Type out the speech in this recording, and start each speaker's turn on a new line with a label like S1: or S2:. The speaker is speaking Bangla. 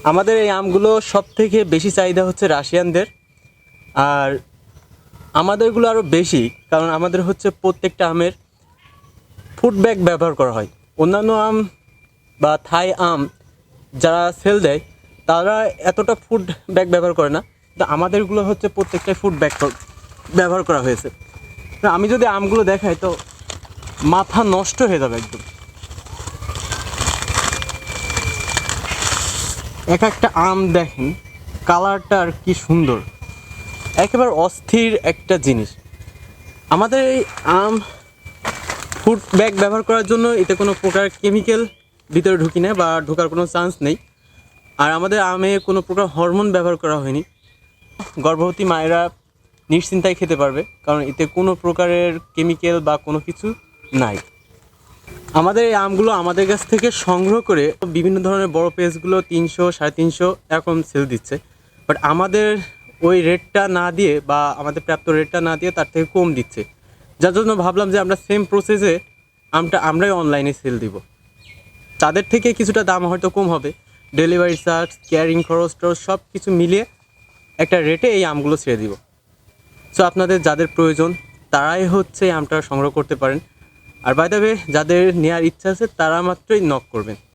S1: আমাদের এই আমগুলো সবথেকে বেশি চাহিদা হচ্ছে রাশিয়ানদের। আর আমাদেরগুলো আরও বেশি, কারণ আমাদের হচ্ছে প্রত্যেকটা আমের ফুড ব্যাগ ব্যবহার করা হয়। অন্যান্য আম বা থাই আম যারা সেল দেয় তারা এতটা ফুড ব্যাগ ব্যবহার করে না, কিন্তু আমাদেরগুলো হচ্ছে প্রত্যেকটাই ফুড ব্যাগ ব্যবহার করা হয়েছে। আমি যদি আমগুলো দেখাই তো মাথা নষ্ট হয়ে যাবে একদম। এক একটা আম দেখেন, কালারটা আর কি সুন্দর, একেবারে অস্থির একটা জিনিস। আমাদের এই আম ফুড ব্যাগ ব্যবহার করার জন্য এতে কোনো প্রকার কেমিক্যাল ভিতরে ঢুকি না বা ঢোকার কোনো চান্স নেই। আর আমাদের আমে কোনো প্রকার হরমোন ব্যবহার করা হয়নি। গর্ভবতী মায়েরা নিশ্চিন্তায় খেতে পারবে, কারণ এতে কোনো প্রকারের কেমিক্যাল বা কোনো কিছু নাই। আমাদের এই আমগুলো আমাদের কাছ থেকে সংগ্রহ করে বিভিন্ন ধরনের বড় পেজগুলো 300, 350 এরকম সেল দিচ্ছে। বাট আমাদের ওই রেটটা না দিয়ে বা আমাদের প্রাপ্ত রেটটা না দিয়ে তার থেকে কম দিচ্ছে, যার জন্য ভাবলাম যে আমরা সেম প্রসেসে আমরাই অনলাইনে সেল দিব। তাদের থেকে কিছুটা দাম হয়তো কম হবে, ডেলিভারি চার্জ, ক্যারিং খরচ টরচ সব কিছু মিলিয়ে একটা রেটে এই আমগুলো ছেড়ে দিব। সো আপনাদের যাদের প্রয়োজন তারাই হচ্ছে এই আমটা সংগ্রহ করতে পারেন। আর বাই দ্য ওয়ে, যাদের নেওয়ার ইচ্ছা আছে তারা মাত্রই নক করবেন।